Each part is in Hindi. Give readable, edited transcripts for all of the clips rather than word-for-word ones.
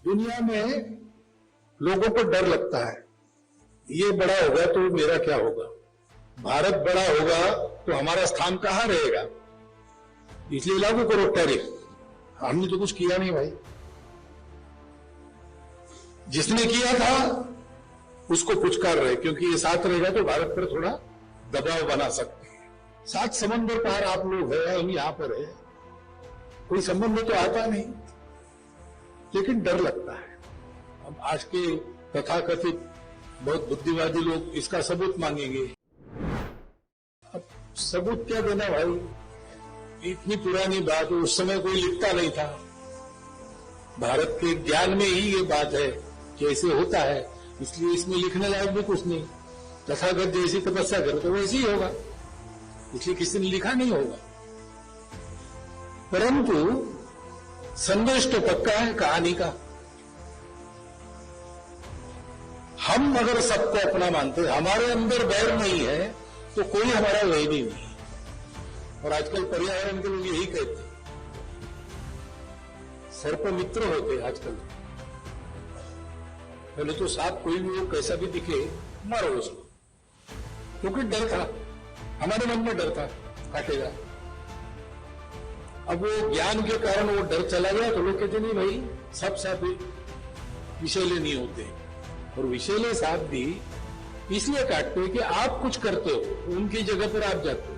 दुनिया में लोगों को डर लगता है, ये बड़ा होगा तो मेरा क्या होगा, भारत बड़ा होगा तो हमारा स्थान कहां रहेगा, इसलिए लागू करो टैरिफ। हमने तो कुछ किया नहीं भाई, जिसने किया था उसको पुचकार रहे, क्योंकि ये साथ रहेगा तो भारत पर थोड़ा दबाव बना सकते हैं। 7 समंदर पार आप लोग हैं, हम यहां पर है, कोई संबंध तो आता नहीं, लेकिन डर लगता है। अब आज के तथाकथित बहुत बुद्धिवादी लोग इसका सबूत मांगेंगे। अब सबूत क्या देना भाई, इतनी पुरानी बात, उस समय कोई लिखता नहीं था, भारत के ज्ञान में ही ये बात है कि ऐसे होता है, इसलिए इसमें लिखने लायक भी कुछ नहीं। तथागत जैसी तपस्या करे तो वैसे ही होगा, इसलिए किसी ने लिखा नहीं होगा। परंतु संदेश तो पक्का है कहानी का। हम अगर सबको अपना मानते, हमारे अंदर बैर नहीं है तो कोई हमारा वैरी नहीं। और आजकल पर्यावरण के लोग यही कहते हैं, सर्प मित्र होते आजकल। पहले तो सांप कोई भी हो, कैसा भी दिखे, मारो उसको, क्योंकि डर था, हमारे मन में डर था काटेगा। अब वो ज्ञान के कारण वो डर चला गया तो लोग कहते नहीं भाई सब सांप विषैले नहीं होते। और विषैले सांप भी इसलिए काटते हैं कि आप कुछ करते हो, उनकी जगह पर आप जाते हो,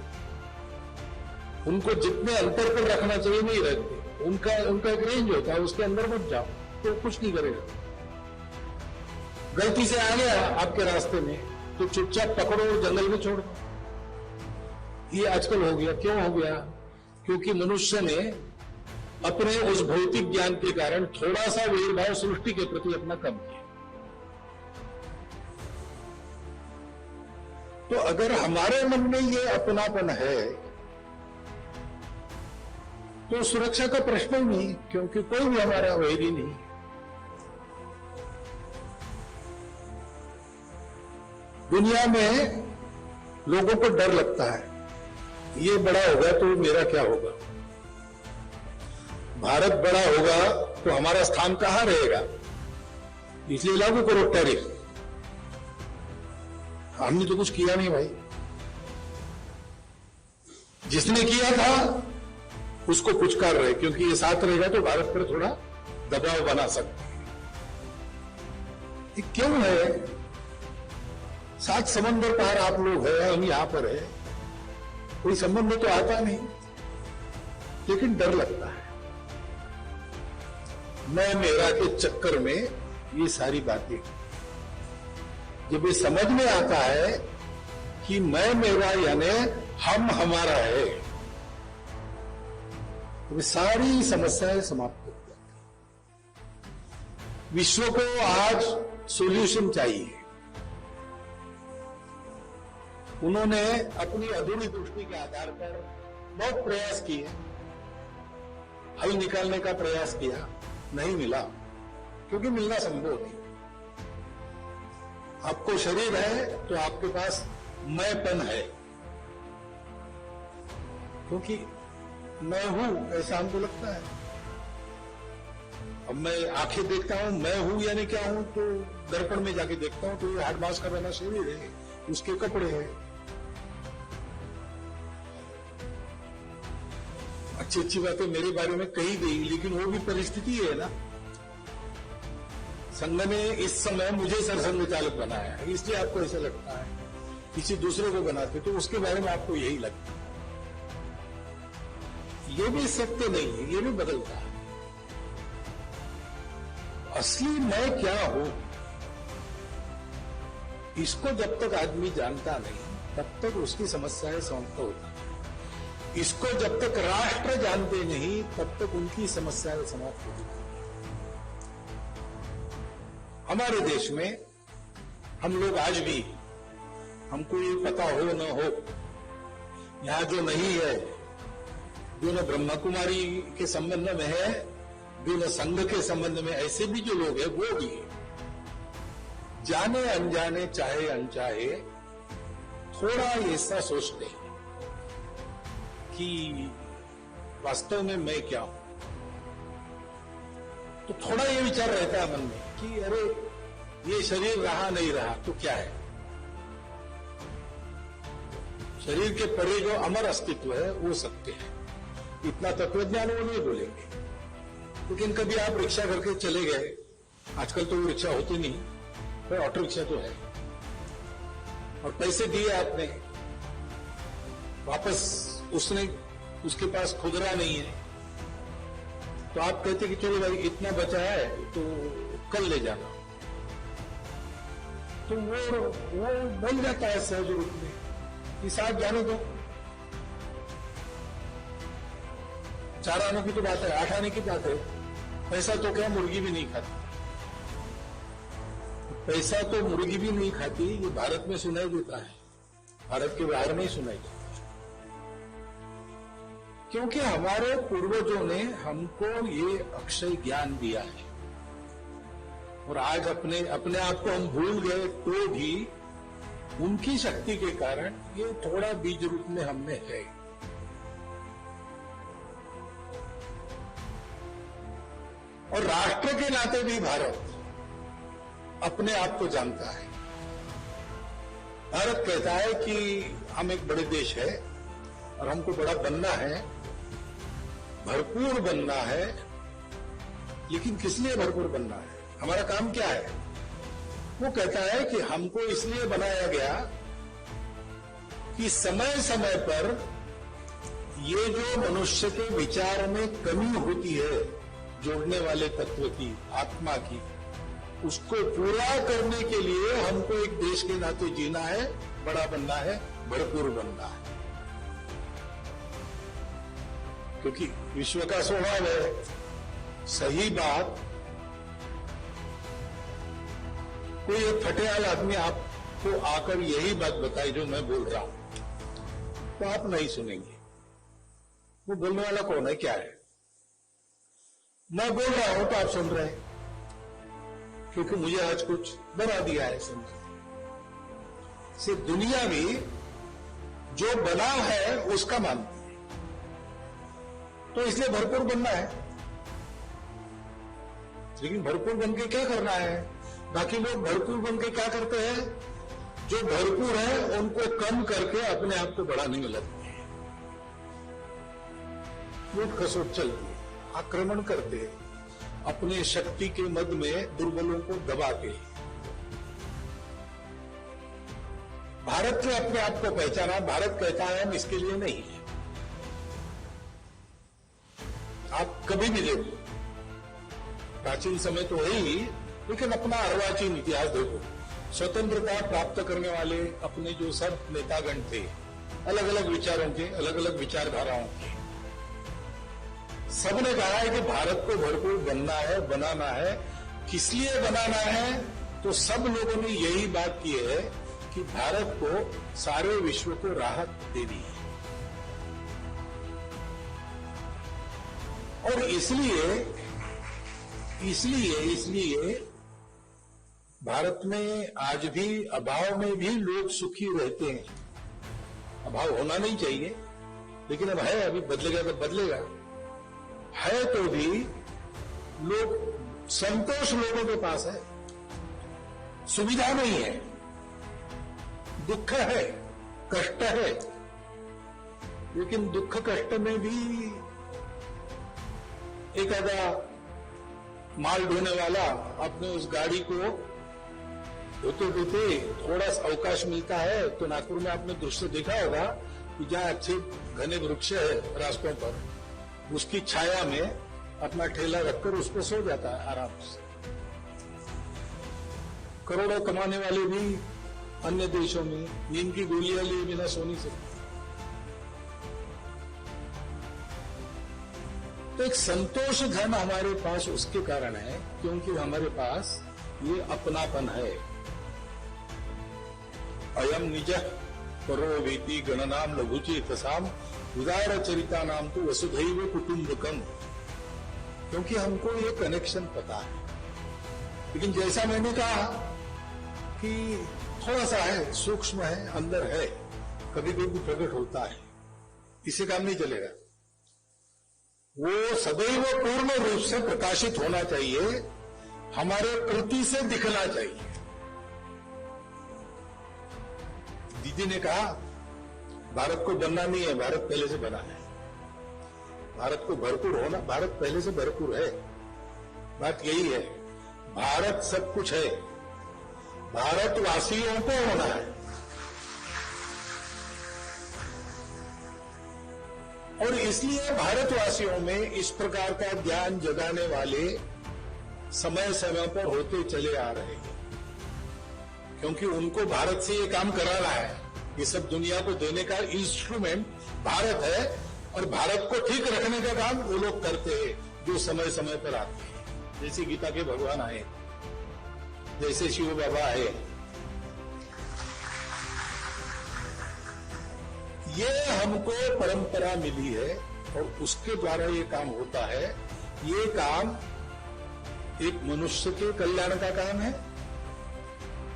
उनको जितने अंतर पर रखना चाहिए नहीं रखते, उनका एक रेंज होता है, उसके अंदर मत जाओ तो कुछ नहीं करेगा। गलती से आ गया आपके रास्ते में तो चुपचाप पकड़ो और जंगल में छोड़ दो। ये आजकल हो गया। क्यों हो गया? क्योंकि मनुष्य ने अपने उस भौतिक ज्ञान के कारण थोड़ा सा भेदभाव सृष्टि के प्रति अपना कम किया। तो अगर हमारे मन में ये अपनापन है तो सुरक्षा का प्रश्न ही नहीं, क्योंकि कोई भी हमारा वैरी नहीं। दुनिया में लोगों को डर लगता है, ये बड़ा होगा तो मेरा क्या होगा, भारत बड़ा होगा तो हमारा स्थान कहां रहेगा, इसलिए लागू करो टैरिफ। हमने तो कुछ किया नहीं भाई, जिसने किया था उसको पुचकार रहे, क्योंकि ये साथ रहेगा तो भारत पर थोड़ा दबाव बना सकते हैं। ये क्यों है? 7 समंदर पार आप लोग हैं, हम यहां पर है, कोई संबंध तो आता नहीं, लेकिन डर लगता है। मैं मेरा के चक्कर में ये सारी बातें, जब ये समझ में आता है कि मैं मेरा यानी हम हमारा है, तो सारी समस्याएं समाप्त हो जाती। विश्व को आज सॉल्यूशन चाहिए। उन्होंने अपनी अधूरी दृष्टि के आधार पर बहुत प्रयास किए, हल निकालने का प्रयास किया, नहीं मिला, क्योंकि मिलना संभव नहीं। आपको शरीर है तो आपके पास मैंपन है, क्योंकि मैं हूं ऐसा हमको लगता है। अब मैं आंखें देखता हूं, मैं हूं यानी क्या हूं, तो दर्पण में जाके देखता हूं तो ये हाथ मांस का बना शरीर है, उसके कपड़े हैं, अच्छी अच्छी बातें मेरे बारे में कही गई, लेकिन वो भी परिस्थिति है ना। संघ ने इस समय मुझे सरसंघ चालक बनाया है, इसलिए आपको ऐसा लगता है। किसी दूसरे को बनाते तो उसके बारे में आपको यही लगता है। ये भी सत्य नहीं है, ये भी बदलता है। असली मैं क्या हूं, इसको जब तक आदमी जानता नहीं तब तक उसकी समस्याएं समाप्त होती। इसको जब तक राष्ट्र जानते नहीं तब तक उनकी समस्याएं समाप्त होती। हमारे देश में हम लोग आज भी, हमको ये पता हो न हो, यहां जो नहीं है, जो न ब्रह्मा कुमारी के संबंध में है, जो न संघ के संबंध में, ऐसे भी जो लोग हैं वो भी जाने अनजाने चाहे अनचाहे थोड़ा ऐसा सोचते हैं कि वास्तव में मैं क्या हूं। तो थोड़ा ये विचार रहता है मन में कि अरे ये शरीर रहा नहीं रहा तो क्या है, शरीर के परे जो अमर अस्तित्व है वो सत्य है। इतना तत्वज्ञान वो नहीं बोलेंगे, लेकिन कभी आप रिक्शा करके चले गए, आजकल तो वो रिक्शा होती नहीं, पर ऑटो रिक्शा तो है, और पैसे दिए आपने, वापस उसके पास खुदरा नहीं है, तो आप कहते कि चलो भाई इतना बचा है तो कल ले जाना, तो वो बन जाता है सहज रूप में कि साथ जाने दो। 4 आने की तो बात है, 8 आने की बात है, पैसा तो क्या मुर्गी भी नहीं खाती, पैसा तो मुर्गी भी नहीं खाती, ये भारत में सुनाई देता है, भारत के बाहर नहीं सुनाई देता, क्योंकि हमारे पूर्वजों ने हमको ये अक्षय ज्ञान दिया है, और आज अपने आप को हम भूल गए तो भी उनकी शक्ति के कारण ये थोड़ा बीज रूप में हमने है। और राष्ट्र के नाते भी भारत अपने आप को जानता है। भारत कहता है कि हम एक बड़े देश है और हमको बड़ा बनना है, भरपूर बनना है, लेकिन किस लिए भरपूर बनना है, हमारा काम क्या है? वो कहता है कि हमको इसलिए बनाया गया कि समय समय पर ये जो मनुष्य के विचार में कमी होती है, जोड़ने वाले तत्व की, आत्मा की, उसको पूरा करने के लिए हमको एक देश के नाते जीना है, बड़ा बनना है, भरपूर बनना है, क्योंकि विश्व का स्वभाव है। सही बात, कोई एक फटेहाल आदमी आपको आकर यही बात बताई जो मैं बोल रहा हूं, तो आप नहीं सुनेंगे। वो बोलने वाला कौन है, क्या है? मैं बोल रहा हूं तो आप सुन रहे हैं, क्योंकि मुझे आज कुछ बना दिया है। समझे, सिर्फ दुनिया भी जो बना है उसका मानती है, तो इसलिए भरपूर बनना है। लेकिन भरपूर बन के क्या करना है? बाकी लोग भरपूर बन के क्या करते हैं? जो भरपूर है उनको कम करके अपने आप को बढ़ाने में लगते हैं, लूट खसोट चलती है, आक्रमण करते हैं, अपने शक्ति के मद में दुर्बलों को दबा के। भारत ने अपने आप को पहचाना, भारत कहता है हम इसके लिए नहीं है। आप कभी भी देखो, प्राचीन समय तो है ही, लेकिन अपना अर्वाचीन इतिहास देखो, स्वतंत्रता प्राप्त करने वाले अपने जो सब नेतागण थे, अलग अलग विचारों के, अलग अलग विचारधाराओं के, सबने कहा है कि भारत को भरपूर बनना है, बनाना है। किस लिए बनाना है? तो सब लोगों ने यही बात की है कि भारत को सारे विश्व को राहत देनी है, और इसलिए भारत में आज भी अभाव में भी लोग सुखी रहते हैं। अभाव होना नहीं चाहिए, लेकिन अब है, अभी बदलेगा तो बदलेगा। है तो भी लोग, संतोष लोगों के पास है, सुविधा नहीं है, दुख है, कष्ट है, लेकिन दुख कष्ट में भी एक आधा माल ढोने वाला अपने उस गाड़ी को धोते धोते थोड़ा सा अवकाश मिलता है, तो नागपुर में आपने दृश्य देखा होगा कि जहां अच्छे घने वृक्ष है रास्तों पर, उसकी छाया में अपना ठेला रखकर उसको सो जाता है आराम से। करोड़ों कमाने वाले भी अन्य देशों में नींद की गोलियां लिए बिना सो नहीं सकते। तो एक संतोष धन हमारे पास उसके कारण है क्योंकि हमारे पास ये अपनापन है। अयम निज परो वेति गणनाम लघुचेतसाम उदार चरिता नाम तो वसुधैव कुटुंबकम, क्योंकि हमको ये कनेक्शन पता है। लेकिन जैसा मैंने कहा कि थोड़ा सा है, सूक्ष्म है, अंदर है, कभी कभी प्रकट होता है, इससे काम नहीं चलेगा। वो सदैव पूर्ण रूप से प्रकाशित होना चाहिए, हमारे प्रति से दिखना चाहिए। दीदी ने कहा भारत को बनना नहीं है, भारत पहले से बना है। भारत को भरपूर होना, भारत पहले से भरपूर है। बात यही है, भारत सब कुछ है, भारतवासियों को होना है। और इसलिए भारतवासियों में इस प्रकार का ज्ञान जगाने वाले समय समय पर होते चले आ रहे हैं, क्योंकि उनको भारत से ये काम कराना है। ये सब दुनिया को देने का इंस्ट्रूमेंट भारत है, और भारत को ठीक रखने का काम वो लोग करते हैं जो समय समय पर आते हैं। जैसे गीता के भगवान आए, जैसे शिव बाबा आए, ये हमको परंपरा मिली है और उसके द्वारा ये काम होता है। ये काम एक मनुष्य के कल्याण का काम है,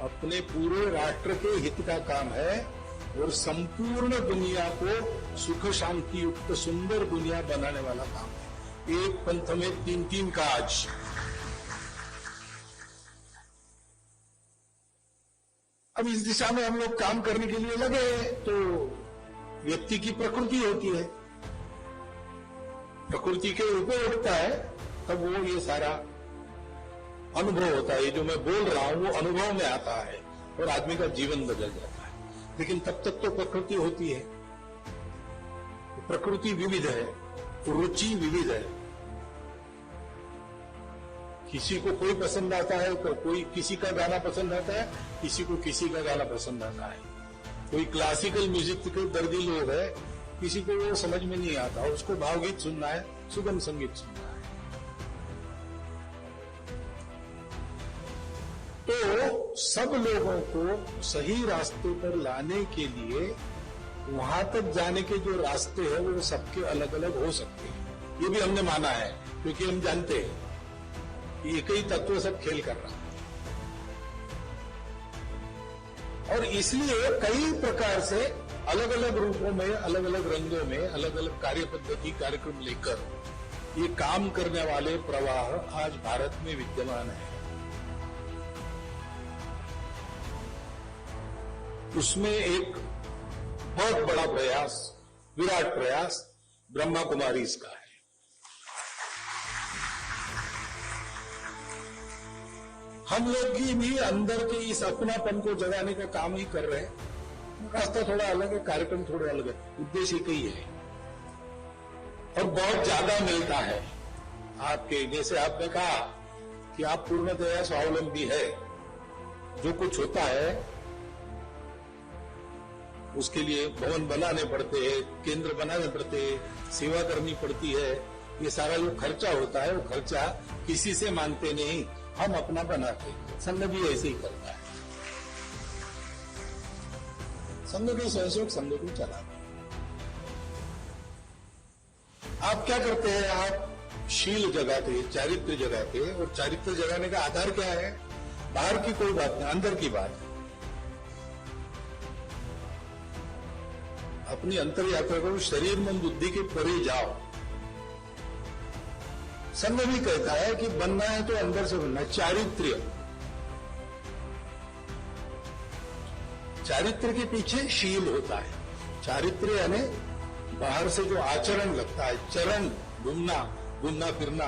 अपने पूरे राष्ट्र के हित का काम है, और संपूर्ण दुनिया को सुख शांति युक्त सुंदर दुनिया बनाने वाला काम है। एक पंथ में तीन तीन काज। अब इस दिशा में हम लोग काम करने के लिए लगे, तो व्यक्ति की प्रकृति होती है, प्रकृति के ऊपर उठता है, तब वो ये सारा अनुभव होता है। ये जो मैं बोल रहा हूं वो अनुभव में आता है और आदमी का जीवन बदल जाता है। लेकिन तब तक तो प्रकृति होती है, प्रकृति विविध है, रुचि विविध है। किसी को कोई पसंद आता है, तो कोई किसी का गाना पसंद आता है, किसी को किसी का गाना पसंद आता है। कोई क्लासिकल म्यूजिक के दर्दी लोग है, किसी को वो समझ में नहीं आता, उसको भावगीत सुनना है, सुगम संगीत सुनना है। तो सब लोगों को सही रास्ते पर लाने के लिए वहां तक जाने के जो रास्ते हैं वो सबके अलग अलग हो सकते हैं। ये भी हमने माना है, क्योंकि हम जानते हैं कि एक ही तत्व सब खेल कर रहा है। और इसलिए कई प्रकार से अलग अलग रूपों में, अलग अलग रंगों में, अलग अलग कार्य पद्धति कार्यक्रम लेकर ये काम करने वाले प्रवाह आज भारत में विद्यमान है। उसमें एक बहुत बड़ा प्रयास, विराट प्रयास ब्रह्मा कुमारीज का है। हम लोग भी अंदर के इस अपनापन को जगाने का काम ही कर रहे हैं। रास्ता थोड़ा अलग है, कार्यक्रम थोड़ा अलग है, उद्देश्य एक ही है और बहुत ज्यादा मिलता है आपके। जैसे आपने कहा कि आप पूर्णतया स्वावलंबी है, जो कुछ होता है उसके लिए भवन बनाने पड़ते हैं, केंद्र बनाने पड़ते हैं, सेवा करनी पड़ती है। ये सारा जो खर्चा होता है वो खर्चा किसी से मांगते नहीं, हम अपना बनाते। संघ भी ऐसे ही करता है, संघ के सहयोग संघ को चलाते। आप क्या करते हैं? आप शील जगाते, चारित्र जगाते, और चारित्र जगाने का आधार क्या है? बाहर की कोई बात नहीं, अंदर की बात है। अपनी अंतर यात्रा करो, शरीर मन बुद्धि के परे जाओ। संघ भी कहता है कि बनना है तो अंदर से बनना है। चारित्र्य, चारित्र के पीछे शील होता है। चारित्र यानी बाहर से जो आचरण लगता है, चरण, घूमना फिरना,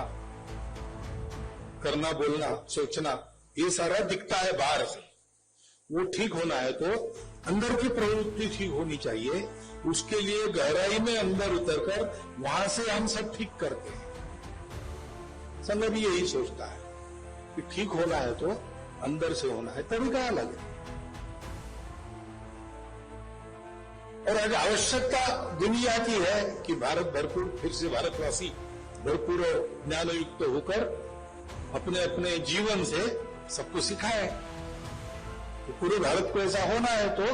करना बोलना सोचना, ये सारा दिखता है बाहर से। वो ठीक होना है तो अंदर की प्रवृत्ति ठीक होनी चाहिए। उसके लिए गहराई में अंदर उतरकर वहां से हम सब ठीक करते हैं। संघ भी यही सोचता है कि ठीक होना है तो अंदर से होना है, तरीका अलग है। और आज आवश्यकता दुनिया की है कि भारत भरपूर, फिर से भारतवासी भरपूर ज्ञानयुक्त होकर अपने अपने जीवन से सबको सिखाए। तो पूरे भारत को ऐसा होना है तो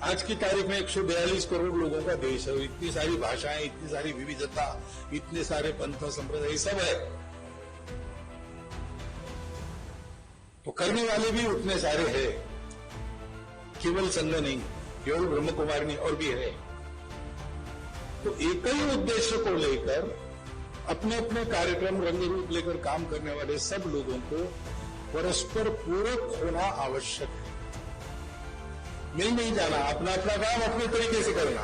आज की तारीख में 142 करोड़ लोगों का देश है, इतनी सारी भाषाएं, इतनी सारी विविधता, इतने सारे पंथ संप्रदाय सब है, तो करने वाले भी उतने सारे हैं। केवल संघ नहीं, केवल ब्रह्म कुमारी नहीं, और भी है। तो एक ही उद्देश्य को लेकर अपने अपने कार्यक्रम रंग रूप लेकर काम करने वाले सब लोगों को परस्पर पूरक होना आवश्यक है। मिल नहीं जाना, अपना अपना काम अपने तरीके से करना,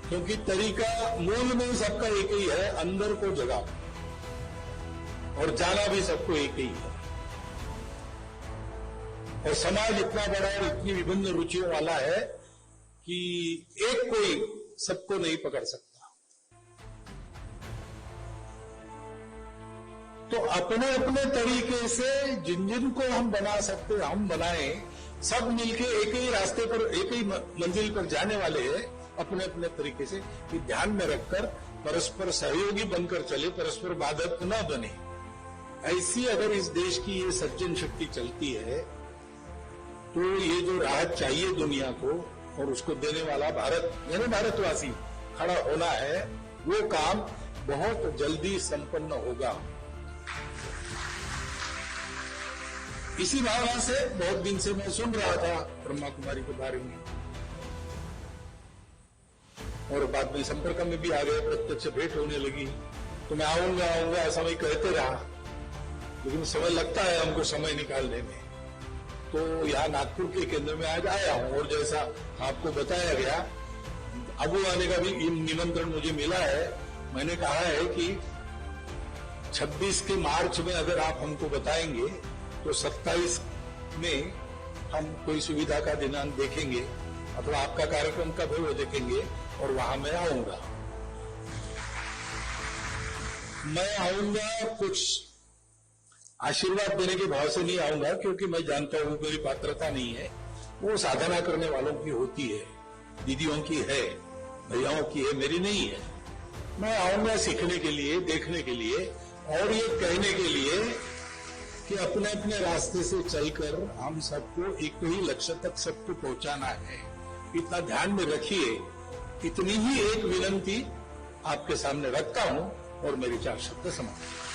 क्योंकि तरीका मूल में सबका एक ही है, अंदर को जगाओ, और जाना भी सबको एक ही है। और समाज इतना बड़ा और इतनी विभिन्न रुचियों वाला है कि एक कोई सबको नहीं पकड़ सकता। तो अपने अपने तरीके से जिन जिन को हम बना सकते हम बनाएं, सब मिलके एक ही रास्ते पर एक ही मंजिल पर जाने वाले हैं, अपने अपने तरीके से कि ध्यान में रखकर परस्पर सहयोगी बनकर चले, परस्पर बाधक न बने। ऐसी अगर इस देश की ये सज्जन शक्ति चलती है तो ये जो राहत चाहिए दुनिया को और उसको देने वाला भारत यानी भारतवासी खड़ा होना है, वो काम बहुत जल्दी संपन्न होगा। इसी भावना से बहुत दिन से मैं सुन रहा था ब्रह्मा कुमारी के बारे में, और बाद में संपर्क में भी आ गए, प्रत्यक्ष भेंट होने लगी। तो मैं आऊंगा ऐसा मैं कहते रहा, लेकिन समय लगता है हमको समय निकालने में। तो यहाँ नागपुर के केंद्र में आज आया हूं, और जैसा आपको बताया गया, आगू आने का भी निमंत्रण मुझे मिला है। मैंने कहा है कि 26 के मार्च में अगर आप हमको बताएंगे तो 27 में हम कोई सुविधा का दिनांक देखेंगे, अथवा आपका कार्यक्रम कब है वो देखेंगे, और वहां मैं आऊंगा। मैं आऊंगा कुछ आशीर्वाद देने के भाव से नहीं आऊंगा, क्योंकि मैं जानता हूं मेरी पात्रता नहीं है, वो साधना करने वालों की होती है, दीदियों की है, भैयाओं की है, मेरी नहीं है। मैं आऊंगा सीखने के लिए, देखने के लिए, और ये कहने के लिए कि अपने अपने रास्ते से चलकर हम सबको एक ही लक्ष्य तक सबको पहुंचाना है। इतना ध्यान में रखिए। इतनी ही एक विनती आपके सामने रखता हूं और मेरी 4 शब्द समाप्त।